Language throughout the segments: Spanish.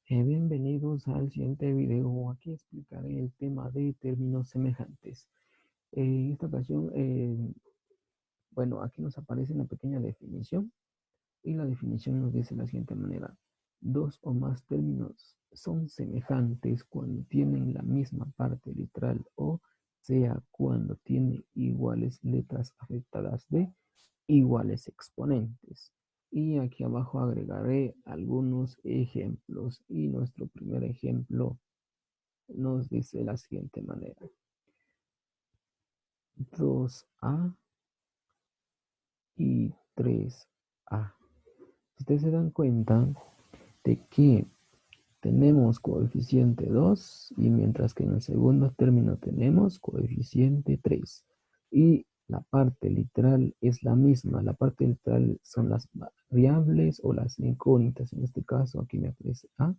Bienvenidos al siguiente video. Aquí explicaré el tema de términos semejantes. En esta ocasión, bueno, aquí nos aparece una pequeña definición y la definición nos dice de la siguiente manera. Dos o más términos son semejantes cuando tienen la misma parte literal o sea cuando tienen iguales letras afectadas de iguales exponentes. Y aquí abajo agregaré algunos ejemplos y nuestro primer ejemplo nos dice de la siguiente manera. 2a y 3a. Si ustedes se dan cuenta de que tenemos coeficiente 2 y mientras que en el segundo término tenemos coeficiente 3. Y la parte literal es la misma. La parte literal son las variables o las incógnitas. En este caso aquí me aparece A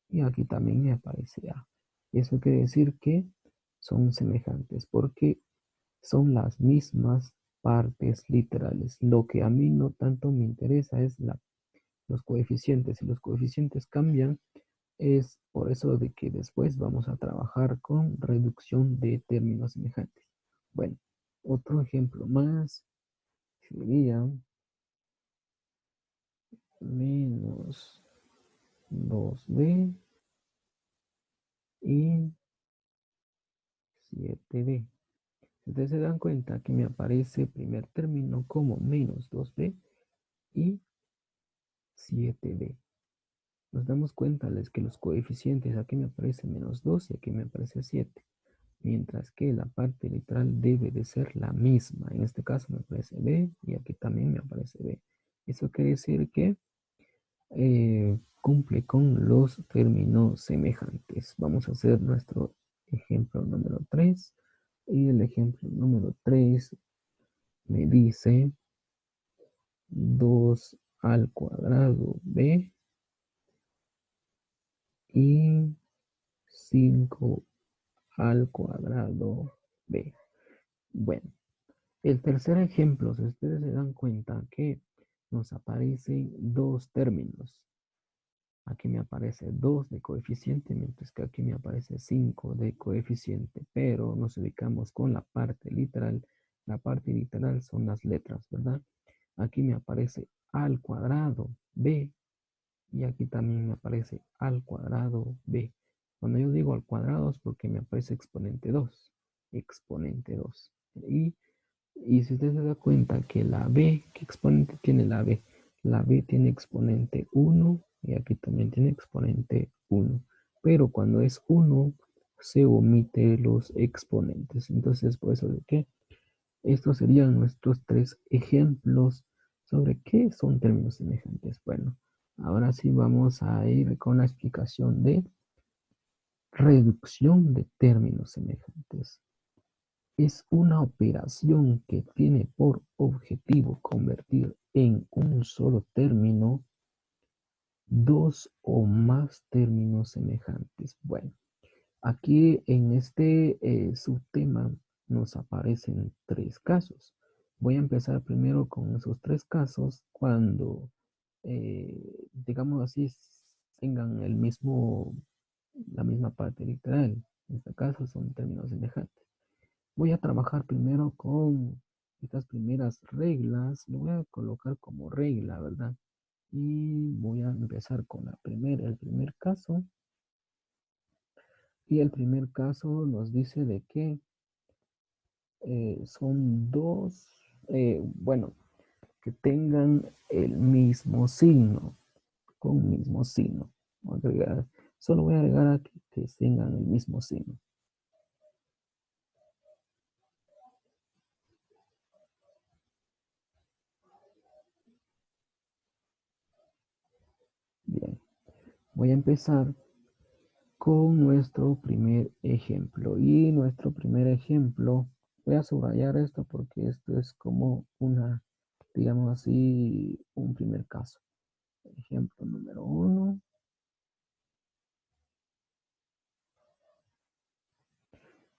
y aquí también me aparece A. Eso quiere decir que son semejantes porque son las mismas partes literales. Lo que a mí no tanto me interesa es los coeficientes. Si los coeficientes cambian, es por eso de que después vamos a trabajar con reducción de términos semejantes. Bueno, otro ejemplo más sería menos 2b y 7b. Ustedes se dan cuenta que me aparece el primer término como menos 2b y 7b. Nos damos cuenta que los coeficientes, aquí me aparece menos 2 y aquí me aparece 7. Mientras que la parte literal debe de ser la misma. En este caso me aparece B y aquí también me aparece B. Eso quiere decir que cumple con los términos semejantes. Vamos a hacer nuestro ejemplo número 3. Y el ejemplo número 3 me dice 2 al cuadrado B y 5 al cuadrado B. Bueno, el tercer ejemplo, si ustedes se dan cuenta que nos aparecen dos términos. Aquí me aparece 2 de coeficiente, mientras que aquí me aparece 5 de coeficiente. Pero nos ubicamos con la parte literal. La parte literal son las letras, ¿verdad? Aquí me aparece al cuadrado b y aquí también me aparece al cuadrado b. Cuando yo digo al cuadrado es porque me aparece exponente 2. Exponente 2. Y si usted se da cuenta que la b, ¿qué exponente tiene la b? La b tiene exponente 1 y aquí también tiene exponente 1. Pero cuando es 1, se omite los exponentes. Entonces, por eso de que estos serían nuestros tres ejemplos sobre qué son términos semejantes. Bueno, ahora sí vamos a ir con la explicación de reducción de términos semejantes. Es una operación que tiene por objetivo convertir en un solo término dos o más términos semejantes. Bueno, aquí en este subtema nos aparecen tres casos. Voy a empezar primero con esos tres casos cuando, digamos así, tengan la misma parte literal. En este caso son términos semejantes. Voy a trabajar primero con estas primeras reglas. Lo voy a colocar como regla, ¿verdad? Y voy a empezar con el primer caso. Y el primer caso nos dice de que son dos, bueno, que tengan el mismo signo, con mismo signo. Solo voy a agregar aquí que tengan el mismo signo. Bien, voy a empezar con nuestro primer ejemplo. Y nuestro primer ejemplo, voy a subrayar esto porque esto es como una, digamos así, un primer caso. Ejemplo número 1.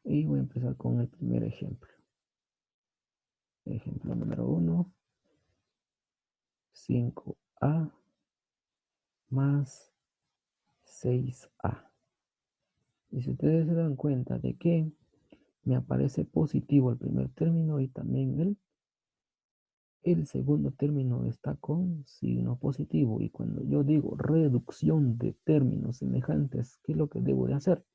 Y voy a empezar con el primer ejemplo. Ejemplo número 1. 5a más 6a. Y si ustedes se dan cuenta de que me aparece positivo el primer término y también el segundo término está con signo positivo. Y cuando yo digo reducción de términos semejantes, ¿qué es lo que debo de hacer?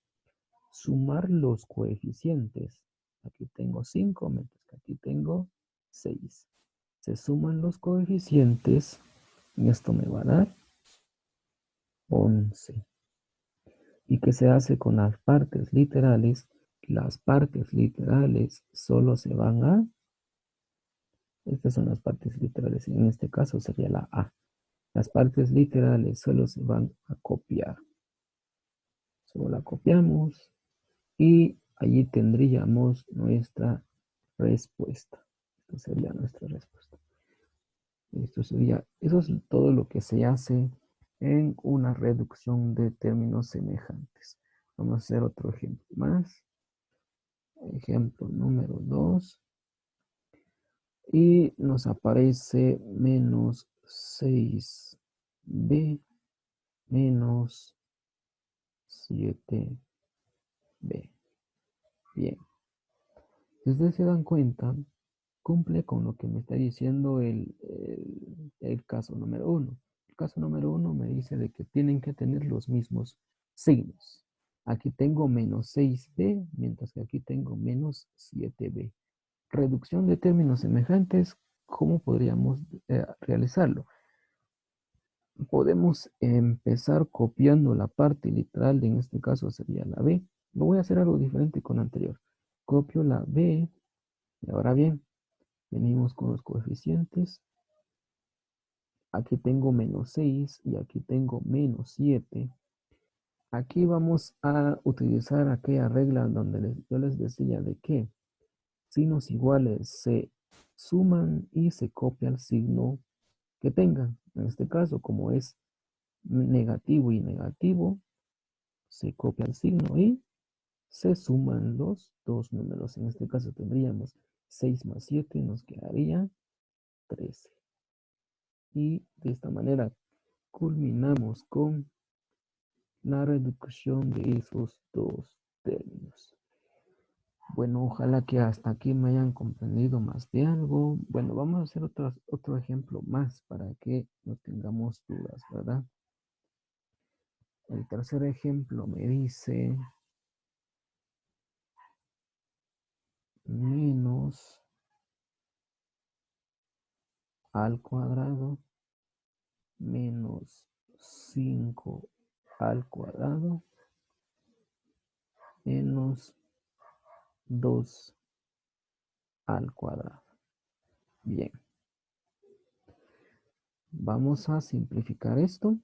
Sumar los coeficientes. Aquí tengo 5, mientras que aquí tengo 6. Se suman los coeficientes y esto me va a dar 11. ¿Y qué se hace con las partes literales? Las partes literales solo se van a... Estas son las partes literales. En este caso sería la A. Las partes literales solo se van a copiar. Solo la copiamos y allí tendríamos nuestra respuesta. Esto sería nuestra respuesta. Eso es todo lo que se hace en una reducción de términos semejantes. Vamos a hacer otro ejemplo más. Ejemplo número 2. Y nos aparece menos 6b menos 7b. Bien. Si ustedes se dan cuenta, cumple con lo que me está diciendo el caso número 1. El caso número 1 me dice de que tienen que tener los mismos signos. Aquí tengo menos 6b, mientras que aquí tengo menos 7b. Reducción de términos semejantes, ¿cómo podríamos realizarlo? Podemos empezar copiando la parte literal, en este caso sería la b. Lo voy a hacer algo diferente con la anterior. Copio la b, y ahora bien, venimos con los coeficientes. Aquí tengo menos 6 y aquí tengo menos 7. Aquí vamos a utilizar aquella regla donde yo les decía de que signos iguales se suman y se copia el signo que tengan. En este caso, como es negativo y negativo, se copia el signo y se suman los dos números. En este caso tendríamos 6 más 7, nos quedaría 13. Y de esta manera culminamos con la reducción de esos dos términos. Bueno, ojalá que hasta aquí me hayan comprendido más de algo. Bueno, vamos a hacer otro ejemplo más para que no tengamos dudas, ¿verdad? El tercer ejemplo me dice menos al cuadrado menos 5 al cuadrado menos 2 al cuadrado. Bien, vamos a simplificar esto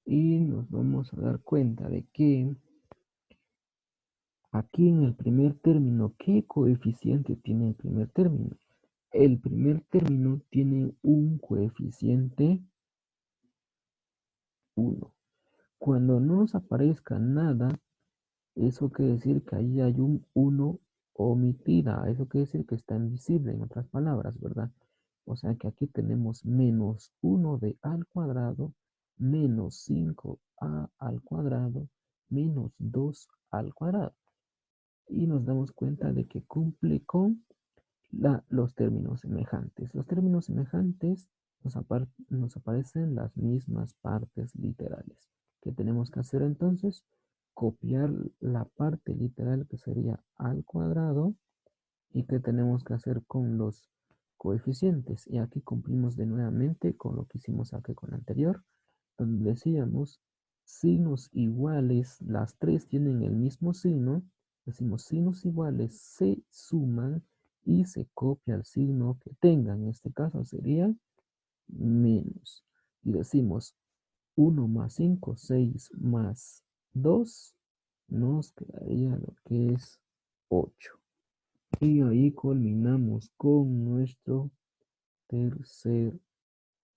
y nos vamos a dar cuenta de que aquí en el primer término, ¿qué coeficiente tiene el primer término? El primer término tiene un coeficiente 1. Cuando no nos aparezca nada, eso quiere decir que ahí hay un 1 omitida. Eso quiere decir que está invisible, en otras palabras, ¿verdad? O sea que aquí tenemos menos 1 de a al cuadrado, menos 5a al cuadrado, menos 2 al cuadrado. Y nos damos cuenta de que cumple con los términos semejantes. Los términos semejantes nos aparecen las mismas partes literales. ¿Qué tenemos que hacer entonces? Copiar la parte literal que sería al cuadrado. ¿Y qué tenemos que hacer con los coeficientes? Y aquí cumplimos de nuevamente con lo que hicimos aquí con la anterior, donde decíamos signos iguales, las tres tienen el mismo signo. Decimos signos iguales se suman y se copia el signo que tengan. En este caso sería menos. Y decimos 1 más 5, 6 más 2, nos quedaría lo que es 8. Y ahí culminamos con nuestro tercer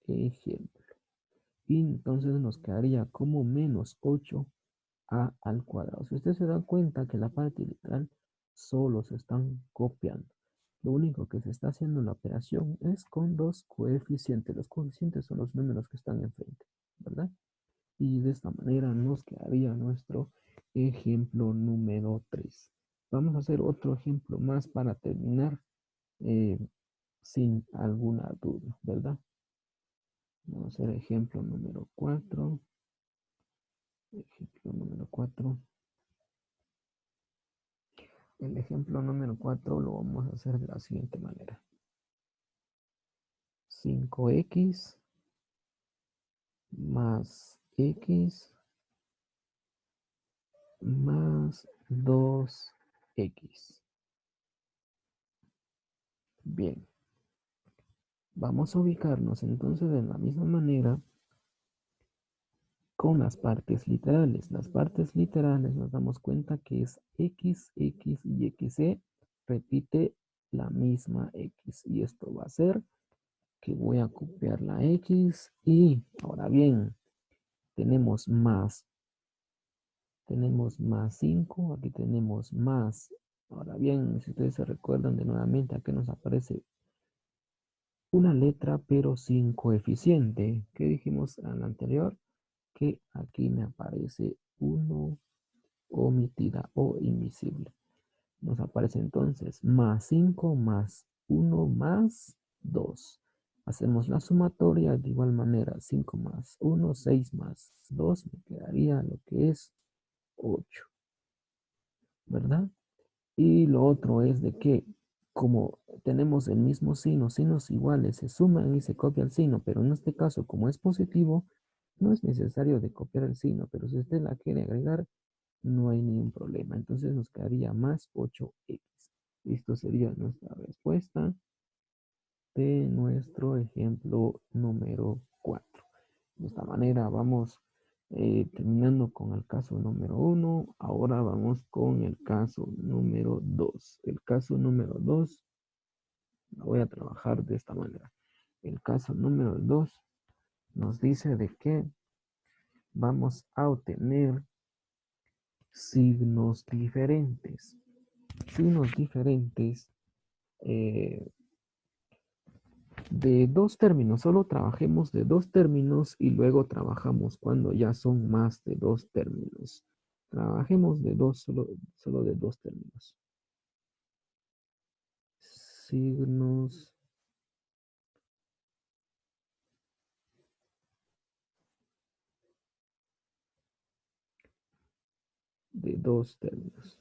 ejemplo. Y entonces nos quedaría como menos 8a al cuadrado. Si ustedes se dan cuenta que la parte literal solo se están copiando. Lo único que se está haciendo en la operación es con los coeficientes. Los coeficientes son los números que están enfrente, ¿verdad? Y de esta manera nos quedaría nuestro ejemplo número 3. Vamos a hacer otro ejemplo más para terminar eh, sin alguna duda, ¿verdad? Vamos a hacer ejemplo número 4. Ejemplo número 4. El ejemplo número 4 lo vamos a hacer de la siguiente manera. 5x más x más 2x. Bien, vamos a ubicarnos entonces de la misma manera con las partes literales. Las partes literales nos damos cuenta que es x, x y x repite la misma x. Y esto va a ser que voy a copiar la x y ahora bien, tenemos más 5, aquí tenemos más. Ahora bien, si ustedes se recuerdan de nuevamente, aquí nos aparece una letra pero sin coeficiente. ¿Qué dijimos en la anterior? Que aquí me aparece 1 omitida o invisible. Nos aparece entonces más 5 más 1 más 2. Hacemos la sumatoria de igual manera. 5 más 1, 6 más 2, me quedaría lo que es 8, ¿verdad? Y lo otro es de que como tenemos el mismo signo, signos iguales se suman y se copia el signo, pero en este caso como es positivo, no es necesario de copiar el signo, pero si usted la quiere agregar, no hay ningún problema. Entonces nos quedaría más 8x. Esto sería nuestra respuesta de nuestro ejemplo número 4. De esta manera vamos terminando con el caso número 1. Ahora vamos con el caso número 2. El caso número 2 lo voy a trabajar de esta manera. El caso número 2 nos dice de que vamos a obtener signos diferentes. Signos diferentes de dos términos. Solo trabajemos de dos términos y luego trabajamos cuando ya son más de dos términos. Trabajemos de dos, solo de dos términos. Signos de dos términos.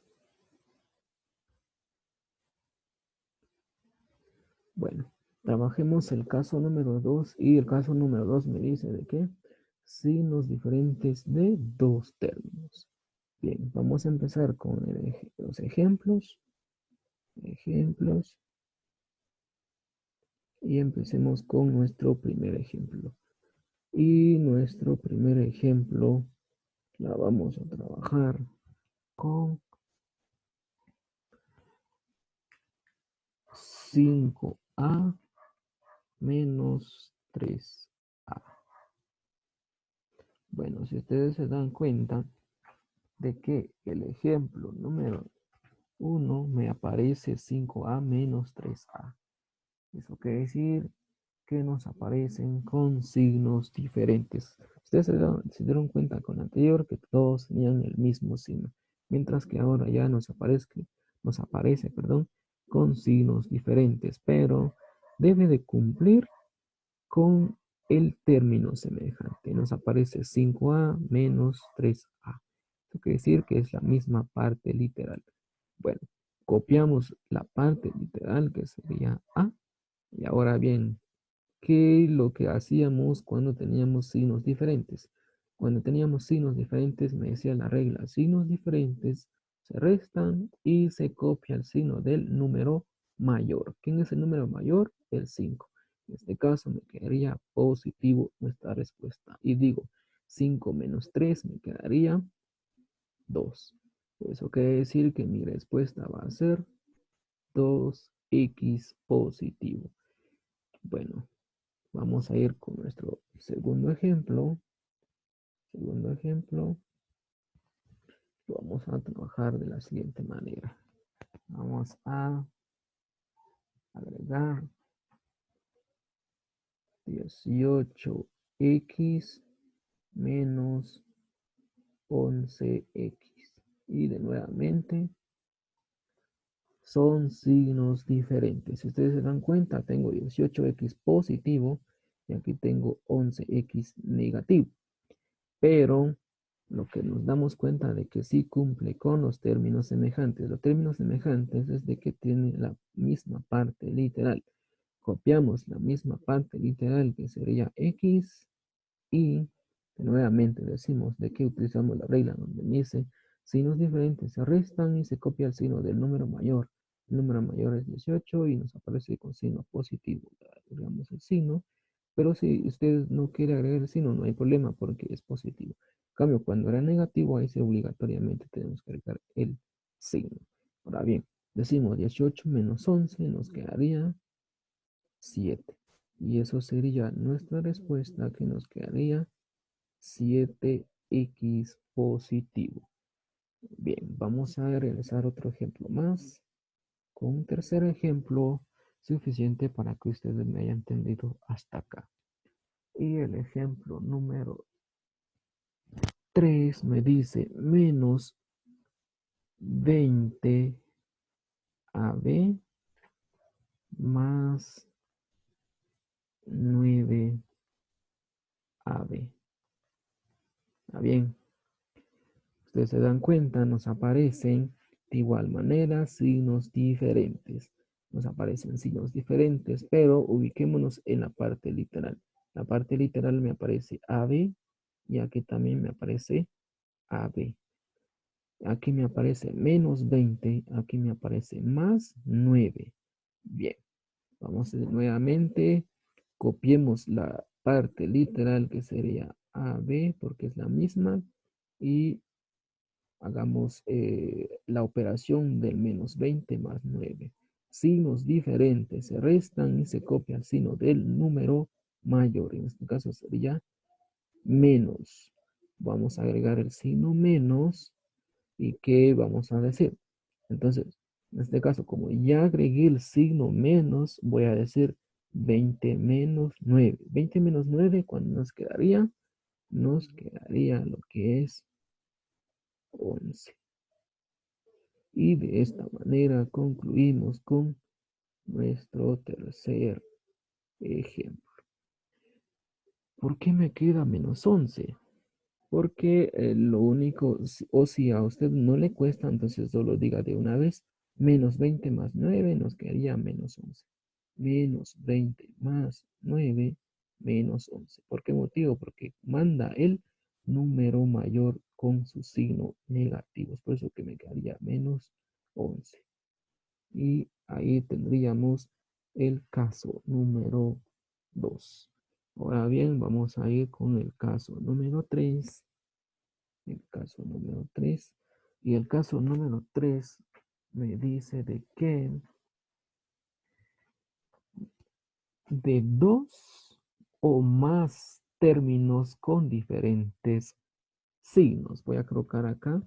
Bueno, trabajemos el caso número 2 y el caso número 2 me dice de qué signos diferentes de dos términos. Bien, vamos a empezar con los ejemplos. Ejemplos. Y empecemos con nuestro primer ejemplo. Y nuestro primer ejemplo la vamos a trabajar con 5a menos 3a. Bueno, si ustedes se dan cuenta de que el ejemplo número 1 me aparece 5a menos 3a. Eso quiere decir que nos aparecen con signos diferentes. Ustedes se dieron cuenta con el anterior que todos tenían el mismo signo, mientras que ahora ya nos aparece, perdón, con signos diferentes, pero debe de cumplir con el término semejante. Nos aparece 5a menos 3a. Eso quiere decir que es la misma parte literal. Bueno, copiamos la parte literal que sería a. Y ahora bien, ¿qué es lo que hacíamos cuando teníamos signos diferentes? Cuando teníamos signos diferentes, me decía la regla, signos diferentes se restan y se copia el signo del número mayor. ¿Quién es el número mayor? El 5. En este caso me quedaría positivo nuestra respuesta. Y digo, 5 menos 3 me quedaría 2. Eso quiere decir que mi respuesta va a ser 2x positivo. Bueno, vamos a ir con nuestro segundo ejemplo. Segundo ejemplo, lo vamos a trabajar de la siguiente manera. Vamos a agregar 18x menos 11x. Y de nuevamente son signos diferentes. Si ustedes se dan cuenta, tengo 18x positivo y aquí tengo 11x negativo. Pero lo que nos damos cuenta de que sí cumple con los términos semejantes. Los términos semejantes es de que tiene la misma parte literal. Copiamos la misma parte literal que sería x y nuevamente decimos de que utilizamos la regla donde dice signos diferentes se restan y se copia el signo del número mayor. El número mayor es 18 y nos aparece con signo positivo. Agregamos el signo, pero si usted no quiere agregar el signo, no hay problema porque es positivo. En cambio, cuando era negativo, ahí sí obligatoriamente tenemos que agregar el signo. Ahora bien, decimos 18 menos 11 nos quedaría 7. Y eso sería nuestra respuesta que nos quedaría 7x positivo. Bien, vamos a realizar otro ejemplo más con un tercer ejemplo suficiente para que ustedes me hayan entendido hasta acá. Y el ejemplo número 3 me dice menos 20ab más 9ab. ¿Está bien? Ustedes se dan cuenta, nos aparecen de igual manera signos diferentes. Nos aparecen signos diferentes, pero ubiquémonos en la parte literal. La parte literal me aparece AB y aquí también me aparece AB. Aquí me aparece menos 20, aquí me aparece más 9. Bien, vamos nuevamente, copiemos la parte literal que sería AB porque es la misma y hagamos la operación del menos 20 más 9. Signos diferentes se restan y se copia el signo del número mayor. En este caso sería menos. Vamos a agregar el signo menos y ¿qué vamos a decir? Entonces, en este caso, como ya agregué el signo menos, voy a decir 20 menos 9. 20 menos 9, ¿cuándo nos quedaría? Nos quedaría lo que es 11. Y de esta manera concluimos con nuestro tercer ejemplo. ¿Por qué me queda menos 11? Porque lo único, o si a usted no le cuesta, entonces solo diga de una vez, menos 20 más 9 nos quedaría menos 11. Menos 20 más 9 menos 11. ¿Por qué motivo? Porque manda el número mayor con su signo negativo. Es por eso que me quedaría menos 11. Y ahí tendríamos el caso número 2. Ahora bien, vamos a ir con el caso número 3. El caso número 3. Y el caso número 3 me dice de que de dos o más términos con diferentes signos. Voy a colocar acá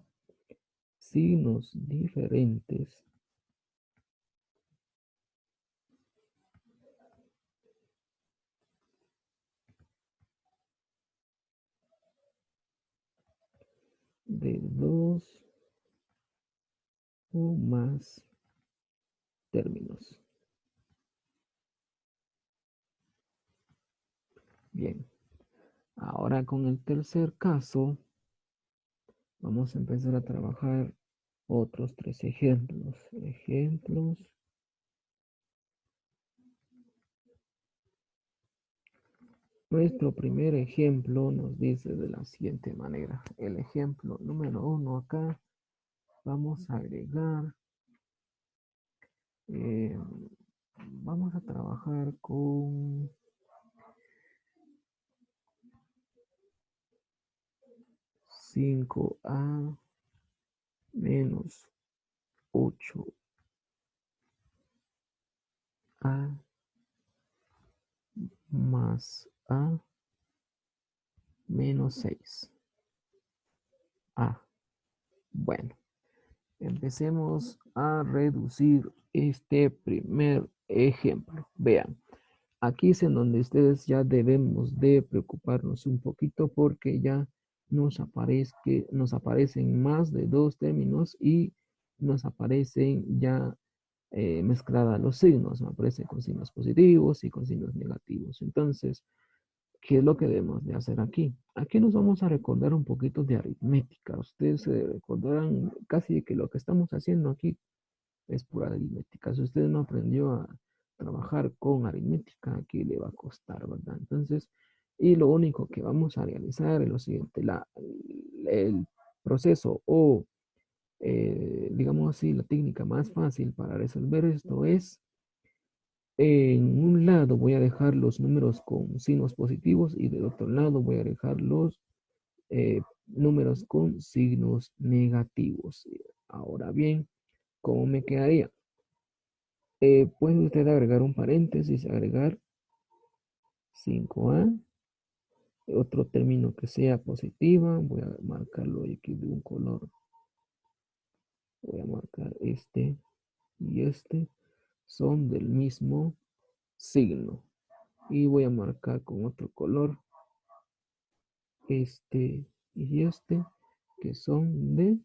signos diferentes de dos o más términos. Bien, ahora con el tercer caso vamos a empezar a trabajar otros tres ejemplos. Nuestro primer ejemplo nos dice de la siguiente manera. El ejemplo número 1 acá vamos a agregar, eh, vamos a trabajar con 5a menos 8a más a menos 6a. Bueno, empecemos a reducir este primer ejemplo. Vean, aquí es en donde ustedes ya debemos de preocuparnos un poquito porque ya nos aparecen más de dos términos y nos aparecen ya mezcladas los signos, me aparecen con signos positivos y con signos negativos. Entonces, ¿qué es lo que debemos de hacer aquí? Aquí nos vamos a recordar un poquito de aritmética. Ustedes se recordarán casi que lo que estamos haciendo aquí es pura aritmética. Si usted no aprendió a trabajar con aritmética, aquí le va a costar, ¿verdad? Entonces, y lo único que vamos a realizar es lo siguiente, el proceso o, digamos así, la técnica más fácil para resolver esto es, en un lado voy a dejar los números con signos positivos y del otro lado voy a dejar los números con signos negativos. Ahora bien, ¿cómo me quedaría? Puede usted agregar un paréntesis, agregar 5A, otro término que sea positiva, voy a marcarlo aquí de un color, voy a marcar este y este, son del mismo signo. Y voy a marcar con otro color este y este, que son del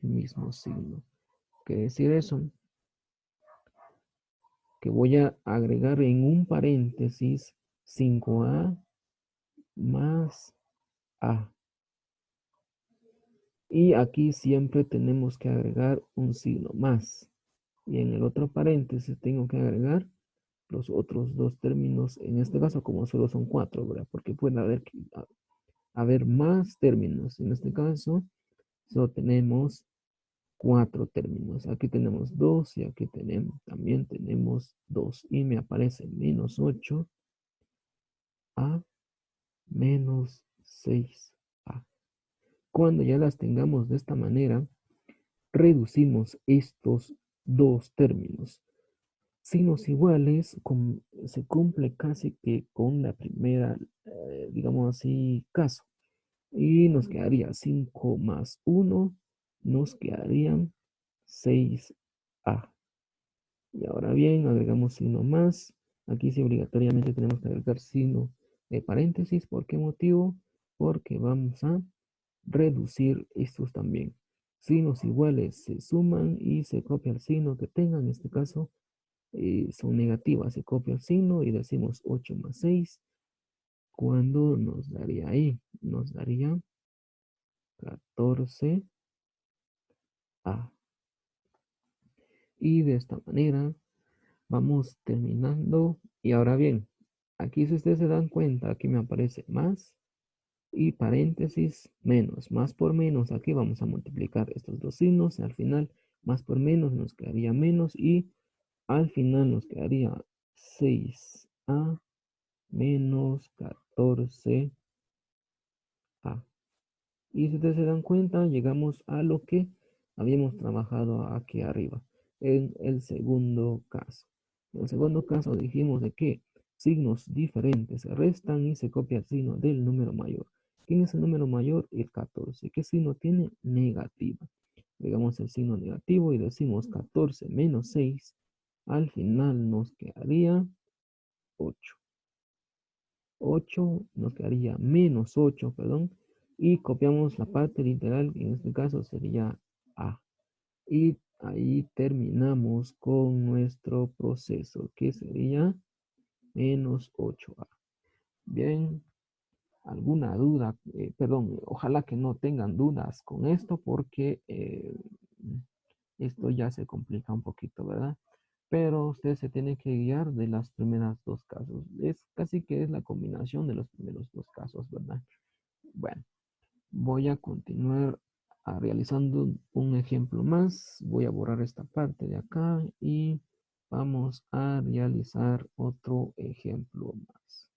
mismo signo. Quiere decir eso, que voy a agregar en un paréntesis 5A más A. Y aquí siempre tenemos que agregar un signo más. Y en el otro paréntesis tengo que agregar los otros dos términos, en este caso como solo son cuatro, ¿verdad? Porque puede haber más términos. En este caso solo tenemos cuatro términos. Aquí tenemos dos y aquí también tenemos dos. Y me aparece menos 8 a menos 6a. Cuando ya las tengamos de esta manera, reducimos estos dos términos. Signos iguales se cumple casi que con la primera, digamos así, caso. Y nos quedaría 5 más 1, nos quedarían 6a. Y ahora bien, agregamos signo más. Aquí sí obligatoriamente tenemos que agregar signo de paréntesis. ¿Por qué motivo? Porque vamos a reducir estos también. Signos iguales se suman y se copia el signo que tengan. En este caso son negativas. Se copia el signo y decimos 8 más 6. ¿Cuándo nos daría ahí? Nos daría 14a. Y de esta manera vamos terminando. Y ahora bien, aquí si ustedes se dan cuenta, aquí me aparece más y paréntesis menos. Más por menos, aquí vamos a multiplicar estos dos signos. Al final, más por menos nos quedaría menos y al final nos quedaría 6a menos 14a. Y si ustedes se dan cuenta, llegamos a lo que habíamos trabajado aquí arriba, en el segundo caso. En el segundo caso dijimos de que signos diferentes se restan y se copia el signo del número mayor. ¿Quién es el número mayor? El 14. ¿Qué signo tiene? Negativa. Digamos el signo negativo y decimos 14 menos 6. Al final nos quedaría 8. 8 nos quedaría menos 8, perdón, y copiamos la parte literal, que en este caso sería A. Y ahí terminamos con nuestro proceso, que sería menos 8A. Bien, ¿alguna duda? Perdón, ojalá que no tengan dudas con esto porque esto ya se complica un poquito, ¿verdad? Pero usted se tiene que guiar de las primeras dos casos. Es casi que es la combinación de los primeros dos casos, ¿verdad? Bueno, voy a continuar realizando un ejemplo más. Voy a borrar esta parte de acá y vamos a realizar otro ejemplo más.